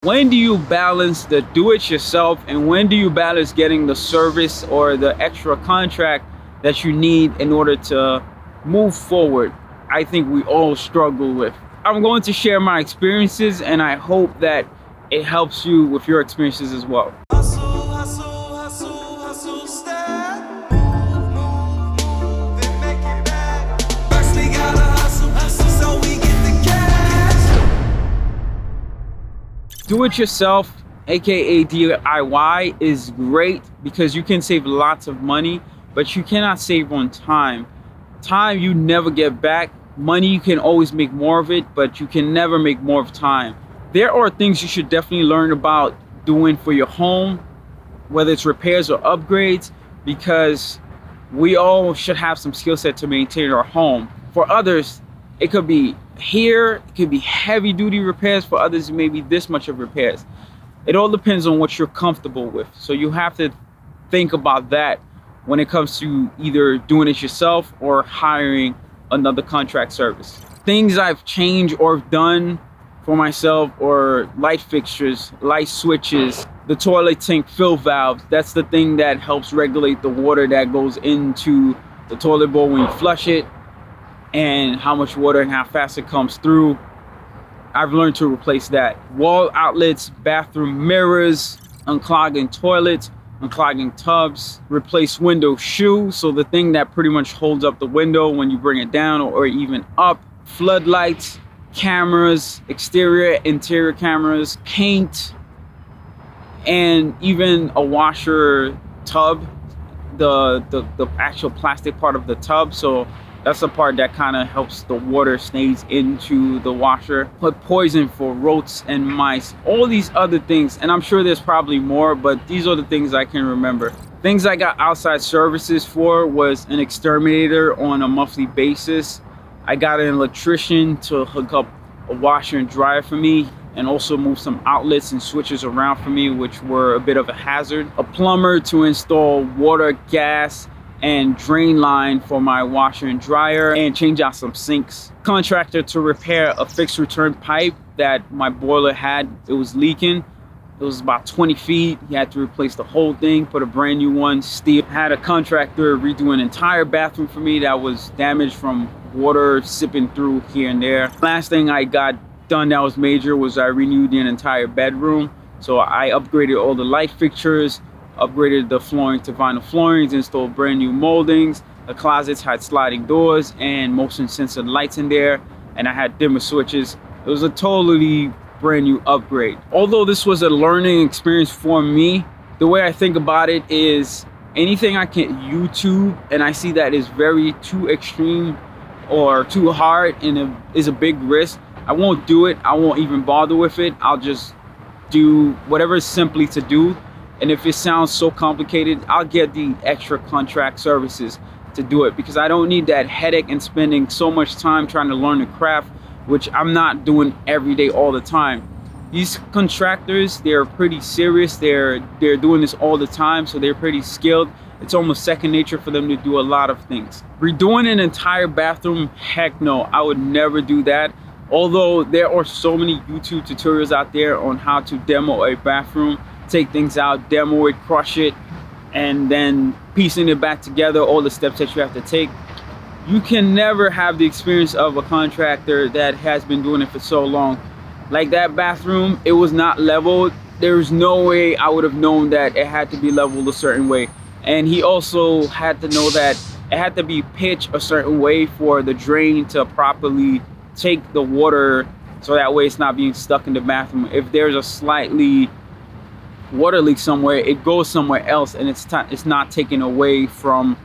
When do you balance the do-it-yourself and when do you balance getting the service or the extra contract that you need in order to move forward? I think we all struggle with. I'm going to share my experiences and I hope that it helps you with your experiences as well. Hustle, hustle, hustle, hustle, step. Move, and make it back. First we gotta hustle, hustle, so we get the cash. Do-it-yourself, aka DIY, is great because you can save lots of money, but you cannot save on time. Time you never get back. Money you can always make more of it, but you can never make more of time. There are things you should definitely learn about doing for your home, whether it's repairs or upgrades, because we all should have some skill set to maintain our home. For others, it could be here, it could be heavy duty repairs. For others, it may be this much of repairs. It all depends on what you're comfortable with. So you have to think about that when it comes to either doing it yourself or hiring another contract service. Things I've changed or done for myself, or light fixtures, light switches, the toilet tank fill valves. That's the thing that helps regulate the water that goes into the toilet bowl when you flush it, and how much water and how fast it comes through. I've learned to replace that. Wall outlets, bathroom mirrors, unclogging toilets, unclogging tubs, replace window shoe, so the thing that pretty much holds up the window when you bring it down or even up, floodlights, cameras, exterior, interior cameras, paint, and even a washer tub, the actual plastic part of the tub. So that's the part that kind of helps the water stays into the washer. Put poison for roaches and mice, all these other things, and I'm sure there's probably more, but these are the things I can remember. Things I got outside services for was an exterminator on a monthly basis. I got an electrician to hook up a washer and dryer for me, and also move some outlets and switches around for me, which were a bit of a hazard. A plumber to install water, gas, and drain line for my washer and dryer, and change out some sinks. Contractor to repair a fixed return pipe that my boiler had. It was leaking. It was about 20 feet. He had to replace the whole thing, put a brand new one. Steve had a contractor redo an entire bathroom for me that was damaged from water sipping through here and there. Last thing I got done that was major was I renewed the entire bedroom. So I upgraded all the light fixtures, upgraded the flooring to vinyl floorings, installed brand new moldings. The closets had sliding doors and motion sensor lights in there, and I had dimmer switches. It was a totally brand new upgrade. Although this was a learning experience for me, the way I think about it is anything I can YouTube and I see that is very too extreme or too hard and is a big risk, I won't do it. I won't even bother with it. I'll just do whatever is simply to do. And if it sounds so complicated, I'll get the extra contract services to do it, because I don't need that headache and spending so much time trying to learn the craft, which I'm not doing every day all the time. These contractors, they're pretty serious. They're doing this all the time, so they're pretty skilled. It's almost second nature for them to do a lot of things. Redoing an entire bathroom, heck no, I would never do that. Although there are so many YouTube tutorials out there on how to demo a bathroom, take things out, demo it, crush it, and then piecing it back together, all the steps that you have to take. You can never have the experience of a contractor that has been doing it for so long. Like that bathroom, it was not leveled. There's no way I would have known that it had to be leveled a certain way. And he also had to know that it had to be pitched a certain way for the drain to properly take the water, so that way it's not being stuck in the bathroom. If there's a slightly water leak somewhere, it goes somewhere else and it's not taken away from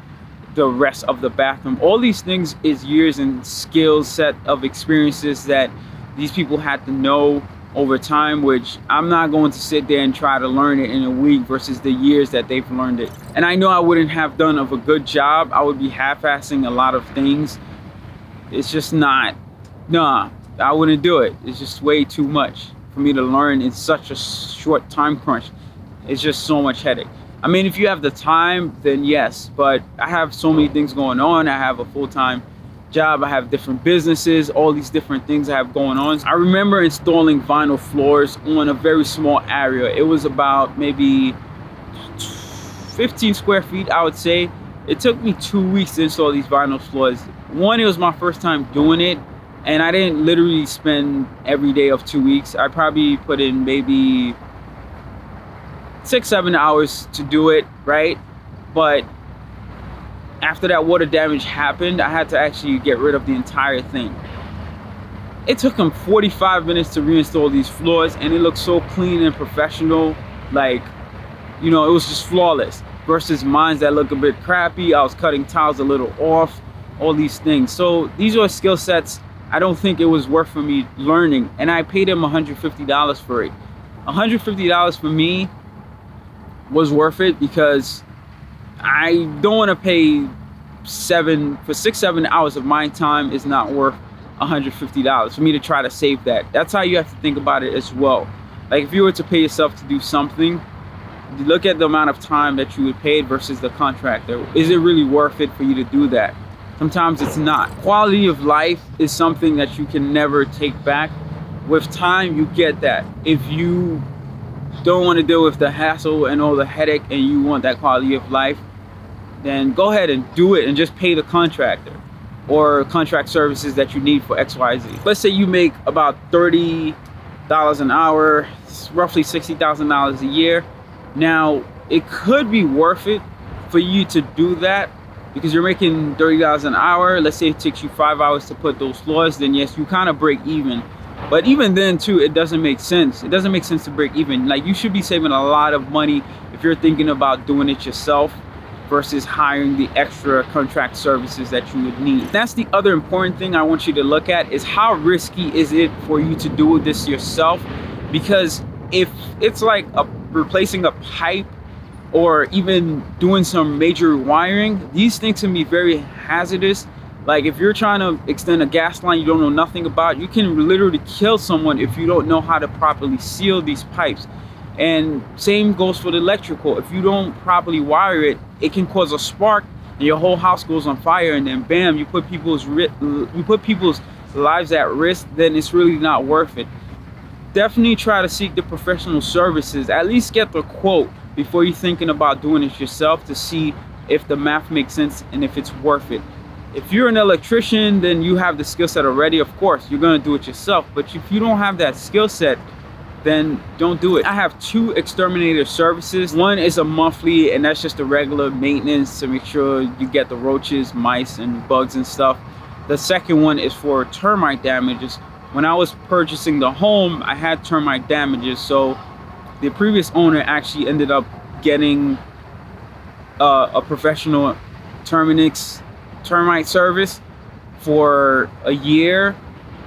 the rest of the bathroom. All these things is years and skill set of experiences that these people had to know over time, which I'm not going to sit there and try to learn it in a week versus the years that they've learned it. And I know I wouldn't have done of a good job. I would be half-assing a lot of things. It's just not, nah, I wouldn't do it. It's just way too much for me to learn in such a short time crunch. It's just so much headache. I mean, if you have the time, then yes, but I have so many things going on. I have a full-time job, I have different businesses, all these different things I have going on. I remember installing vinyl floors on a very small area. It was about maybe 15 square feet, I would say. It took me 2 weeks to install these vinyl floors. One, it was my first time doing it, and I didn't literally spend every day of 2 weeks. I probably put in maybe 6-7 hours to do it, right? But after that water damage happened, I had to actually get rid of the entire thing. It took them 45 minutes to reinstall these floors, and it looked so clean and professional. Like, you know, it was just flawless versus mine that look a bit crappy. I was cutting tiles a little off, all these things. So these are skill sets I don't think it was worth for me learning, and I paid him $150 for it. $150 for me was worth it because I don't want to pay 6-7 hours of my time is not worth $150 for me to try to save that. That's how you have to think about it as well. Like, if you were to pay yourself to do something, you look at the amount of time that you would pay versus the contractor. Is it really worth it for you to do that? Sometimes it's not. Quality of life is something that you can never take back. With time, you get that. If you don't want to deal with the hassle and all the headache and you want that quality of life, then go ahead and do it and just pay the contractor or contract services that you need for XYZ. Let's say you make about $30 an hour, roughly $60,000 a year. Now, it could be worth it for you to do that because you're making $30 an hour. Let's say it takes you 5 hours to put those floors, then yes, you kind of break even. But even then too, it doesn't make sense. It doesn't make sense to break even. Like, you should be saving a lot of money if you're thinking about doing it yourself versus hiring the extra contract services that you would need. That's the other important thing I want you to look at, is how risky is it for you to do this yourself? Because if it's like replacing a pipe or even doing some major wiring, these things can be very hazardous. Like, if you're trying to extend a gas line you don't know nothing about, you can literally kill someone if you don't know how to properly seal these pipes. And same goes for the electrical. If you don't properly wire it, it can cause a spark and your whole house goes on fire, and then bam, you put people's lives at risk. Then it's really not worth it. Definitely try to seek the professional services. At least get the quote before you're thinking about doing it yourself, to see if the math makes sense and if it's worth it. If you're an electrician, then you have the skill set already. Of course, you're gonna do it yourself. But if you don't have that skill set, then don't do it. I have 2 exterminator services. One is a monthly, and that's just the regular maintenance to make sure you get the roaches, mice, and bugs and stuff. The second one is for termite damages. When I was purchasing the home, I had termite damages, so the previous owner actually ended up getting a professional termite service for a year,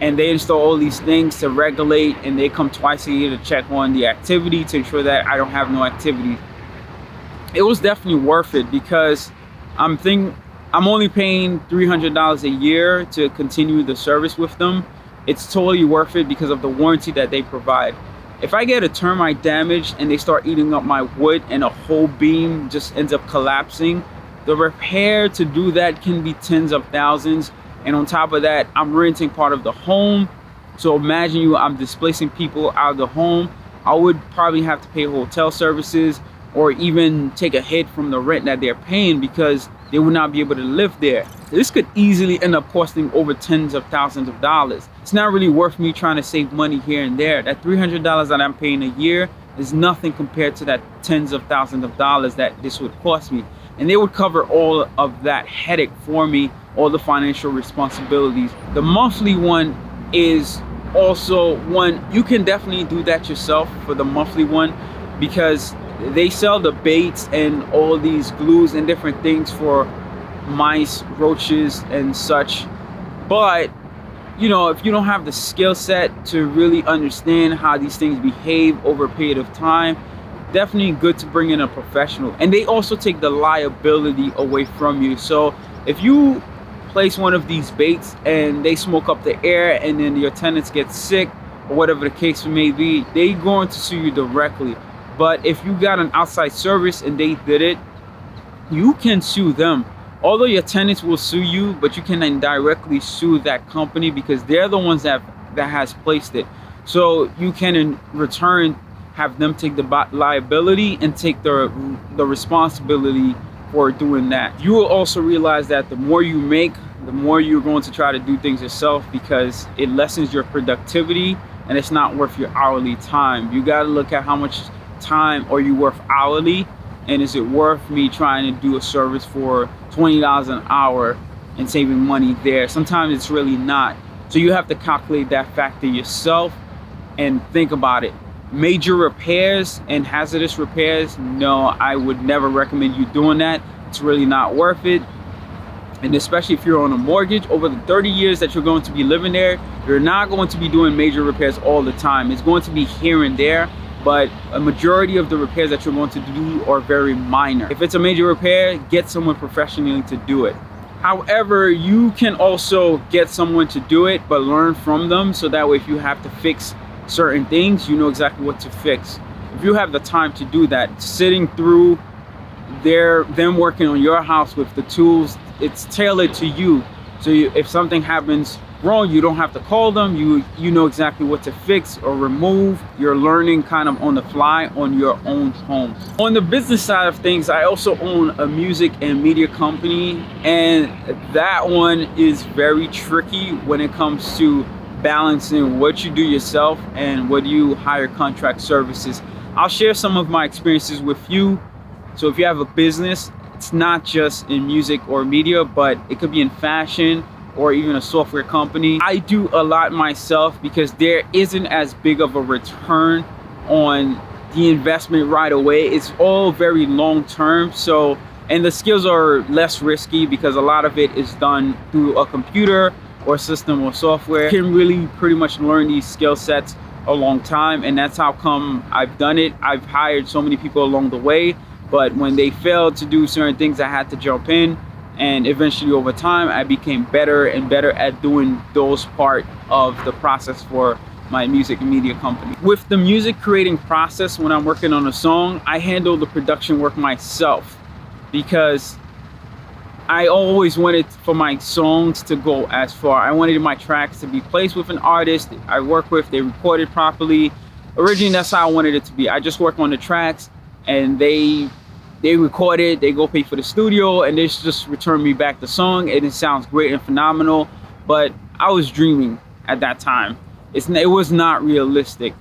and they install all these things to regulate, and they come twice a year to check on the activity to ensure that I don't have no activity. It was definitely worth it because I'm only paying $300 a year to continue the service with them. It's totally worth it because of the warranty that they provide. If I get a termite damage and they start eating up my wood and a whole beam just ends up collapsing, the repair to do that can be tens of thousands. And on top of that, I'm renting part of the home. So imagine I'm displacing people out of the home. I would probably have to pay hotel services or even take a hit from the rent that they're paying because they would not be able to live there. This could easily end up costing over tens of thousands of dollars. It's not really worth me trying to save money here and there. That $300 that I'm paying a year is nothing compared to that tens of thousands of dollars that this would cost me. And they would cover all of that headache for me, all the financial responsibilities. The monthly one is also one, you can definitely do that yourself for the monthly one, because they sell the baits and all these glues and different things for mice, roaches, and such. But you know, if you don't have the skill set to really understand how these things behave over a period of time, definitely good to bring in a professional. And they also take the liability away from you. So if you place one of these baits and they smoke up the air and then your tenants get sick or whatever the case may be, they're going to sue you directly. But if you got an outside service and they did it, you can sue them Although your tenants will sue you, but you can indirectly sue that company because they're the ones that has placed it. So you can in return have them take the liability and take the responsibility for doing that. You will also realize that the more you make, the more you're going to try to do things yourself because it lessens your productivity and it's not worth your hourly time. You got to look at how much time are you worth hourly, and is it worth me trying to do a service for $20 an hour and saving money there? Sometimes it's really not. So you have to calculate that factor yourself and think about it. Major repairs and hazardous repairs, no, I would never recommend you doing that. It's really not worth it. And especially if you're on a mortgage, over the 30 years that you're going to be living there, you're not going to be doing major repairs all the time. It's going to be here and there, but a majority of the repairs that you're going to do are very minor. If it's a major repair, get someone professionally to do it. However, you can also get someone to do it, but learn from them, so that way if you have to fix certain things, you know exactly what to fix. If you have the time to do that, sitting through them working on your house with the tools, it's tailored to you. So if something happens wrong, you don't have to call them. You know exactly what to fix or remove. You're learning kind of on the fly on your own home. On the business side of things, I also own a music and media company, and that one is very tricky when it comes to balancing what you do yourself and what you hire contract services. I'll share some of my experiences with you. So if you have a business, it's not just in music or media, but it could be in fashion or even a software company. I do a lot myself because there isn't as big of a return on the investment right away. It's all very long term. So, and the skills are less risky because a lot of it is done through a computer or system or software. You can really pretty much learn these skill sets a long time, and that's how come I've done it. I've hired so many people along the way, but when they failed to do certain things, I had to jump in, and eventually over time I became better and better at doing those part of the process for my music and media company. With the music creating process, when I'm working on a song, I handle the production work myself because I always wanted for my songs to go as far. I wanted my tracks to be placed with an artist I work with, they record it properly. Originally, that's how I wanted it to be. I just work on the tracks and they record it, they go pay for the studio, and they just return me back the song, and it sounds great and phenomenal. But I was dreaming at that time. It was not realistic.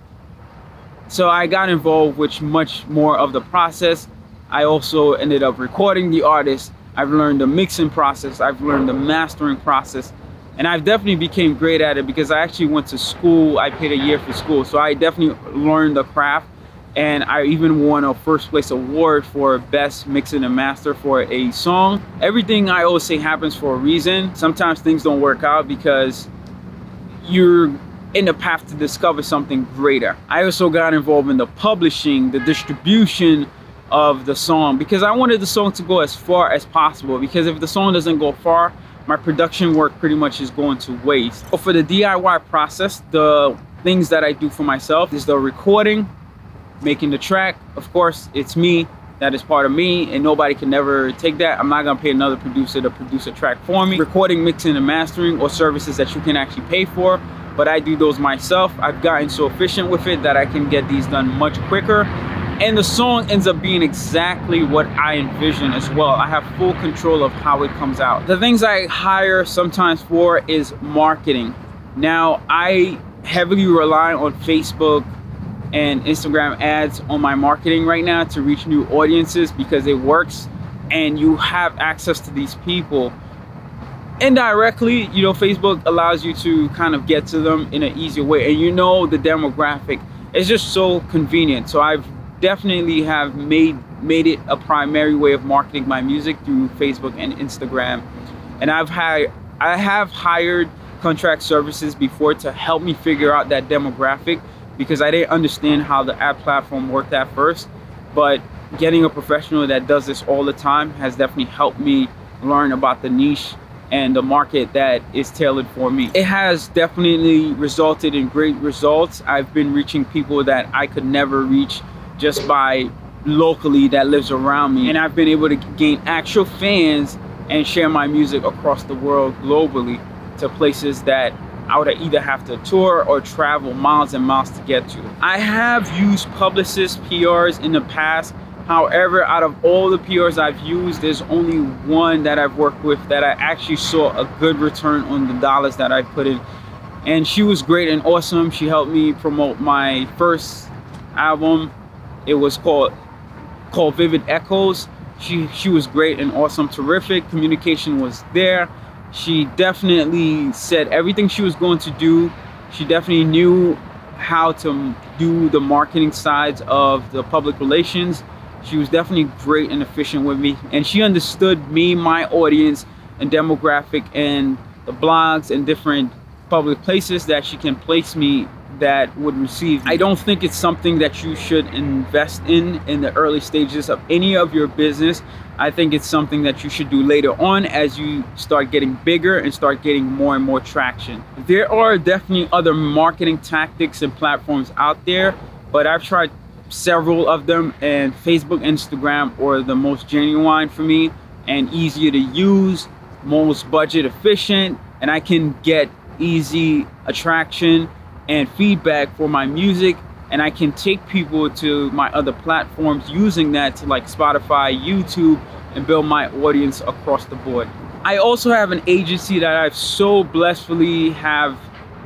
So I got involved with much more of the process. I also ended up recording the artist. I've learned the mixing process, I've learned the mastering process, and I've definitely became great at it because I actually went to school. I paid a year for school, so I definitely learned the craft, and I even won a first place award for best mixing and master for a song. Everything I always say happens for a reason. Sometimes things don't work out because you're in the path to discover something greater. I also got involved in the publishing, the distribution of the song, because I wanted the song to go as far as possible, because if the song doesn't go far, my production work pretty much is going to waste. So for the DIY process, the things that I do for myself is the recording, making the track. Of course, it's me, that is part of me, and nobody can never take that. I'm not gonna pay another producer to produce a track for me. Recording, mixing, and mastering are services that you can actually pay for, but I do those myself. I've gotten so efficient with it that I can get these done much quicker. And the song ends up being exactly what I envision as well. I have full control of how it comes out. The things I hire sometimes for is marketing. Now, I heavily rely on Facebook and Instagram ads on my marketing right now to reach new audiences because it works and you have access to these people. Indirectly, you know, Facebook allows you to kind of get to them in an easier way, and you know the demographic. It's just so convenient. So I've definitely have made it a primary way of marketing my music through Facebook and Instagram. And I have hired contract services before to help me figure out that demographic because I didn't understand how the ad platform worked at first. But getting a professional that does this all the time has definitely helped me learn about the niche and the market that is tailored for me. It has definitely resulted in great results. I've been reaching people that I could never reach just by locally that lives around me, and I've been able to gain actual fans and share my music across the world globally to places that I would either have to tour or travel miles and miles to get to. I have used publicists, PRs in the past. However, out of all the PRs I've used, there's only one that I've worked with that I actually saw a good return on the dollars that I put in. And she was great and awesome. She helped me promote my first album. It was called Vivid Echoes. She was great and awesome, terrific. Communication was there. She definitely said everything she was going to do. She definitely knew how to do the marketing sides of the public relations. She was definitely great and efficient with me, and she understood me, my audience and demographic, and the blogs and different public places that she can place me that would receive me. I don't think it's something that you should invest in the early stages of any of your business. I think it's something that you should do later on as you start getting bigger and start getting more and more traction. There are definitely other marketing tactics and platforms out there, but I've tried several of them, and Facebook, Instagram are the most genuine for me and easier to use, most budget efficient, and I can get easy attraction and feedback for my music, and I can take people to my other platforms using that to like Spotify, YouTube, and build my audience across the board. I also have an agency that I've so blissfully have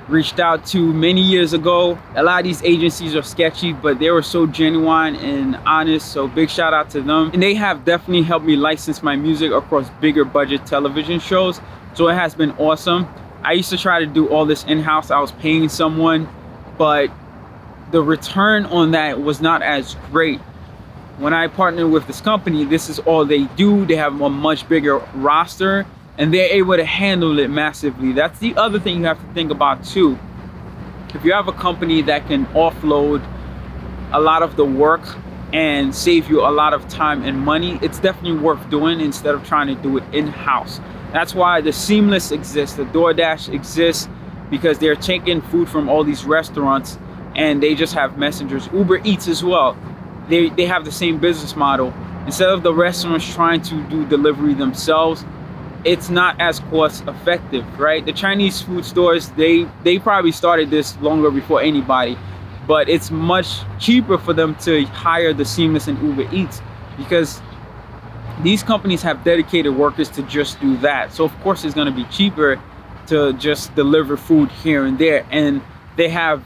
reached out to many years ago. A lot of these agencies are sketchy, but they were so genuine and honest, so big shout out to them. And they have definitely helped me license my music across bigger budget television shows, so it has been awesome. I used to try to do all this in-house. I was paying someone, but the return on that was not as great. When I partnered with this company, this is all they do. They have a much bigger roster, and they're able to handle it massively. That's the other thing you have to think about too. If you have a company that can offload a lot of the work and save you a lot of time and money, it's definitely worth doing instead of trying to do it in-house. That's why the Seamless exists, the DoorDash exists, because they're taking food from all these restaurants and they just have messengers. Uber Eats as well. They have the same business model. Instead of the restaurants trying to do delivery themselves, it's not as cost effective, right? The Chinese food stores, they probably started this longer before anybody, but it's much cheaper for them to hire the Seamless and Uber Eats because these companies have dedicated workers to just do that. So of course it's going to be cheaper to just deliver food here and there, and they have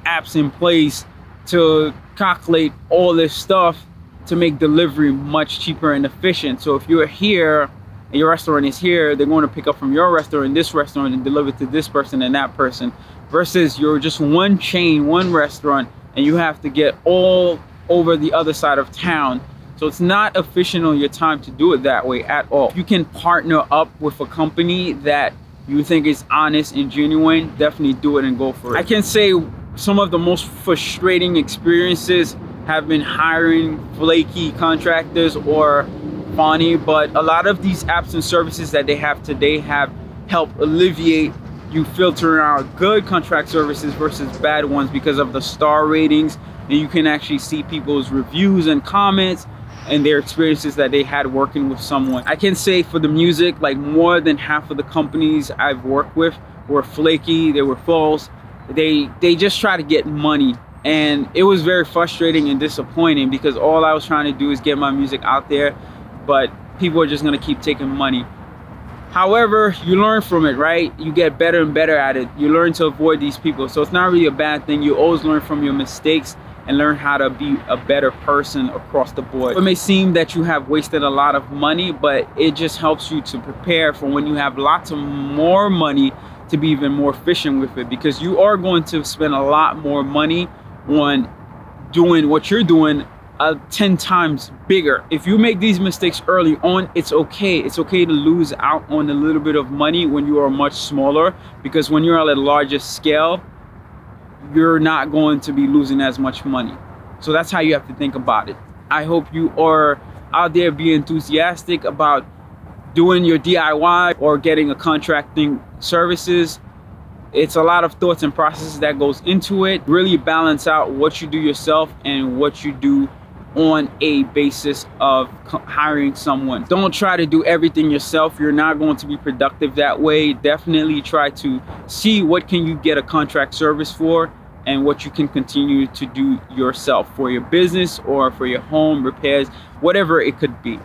apps in place to calculate all this stuff to make delivery much cheaper and efficient. So if you're here and your restaurant is here, they're going to pick up from your restaurant, this restaurant, and deliver to this person and that person, versus you're just one chain, one restaurant, and you have to get all over the other side of town. So it's not efficient on your time to do it that way at all. You can partner up with a company that you think is honest and genuine, definitely do it and go for it. I can say some of the most frustrating experiences have been hiring flaky contractors or funny, but a lot of these apps and services that they have today have helped alleviate you filtering out good contract services versus bad ones because of the star ratings, and you can actually see people's reviews and comments and their experiences that they had working with someone. I can say for the music, like more than half of the companies I've worked with were flaky, they were false. They just try to get money, and it was very frustrating and disappointing because all I was trying to do is get my music out there, but people are just gonna keep taking money. However, you learn from it, right? You get better and better at it. You learn to avoid these people, so it's not really a bad thing. You always learn from your mistakes and learn how to be a better person across the board. It may seem that you have wasted a lot of money, but it just helps you to prepare for when you have lots of more money to be even more efficient with it, because you are going to spend a lot more money on doing what you're doing 10 times bigger. If you make these mistakes early on, it's okay. It's okay to lose out on a little bit of money when you are much smaller, because when you're at a larger scale, you're not going to be losing as much money. So that's how you have to think about it. I hope you are out there being enthusiastic about doing your DIY or getting a contracting services. It's a lot of thoughts and processes that goes into it. Really balance out what you do yourself and what you do on a basis of hiring someone. Don't try to do everything yourself. You're not going to be productive that way. Definitely try to see what can you get a contract service for and what you can continue to do yourself for your business or for your home repairs, whatever it could be.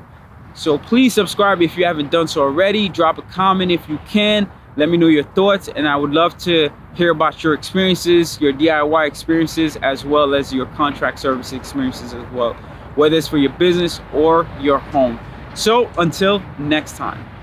So please subscribe if you haven't done so already. Drop a comment if you can. Let me know your thoughts, and I would love to hear about your experiences, your DIY experiences, as well as your contract service experiences as well, whether it's for your business or your home. So until next time.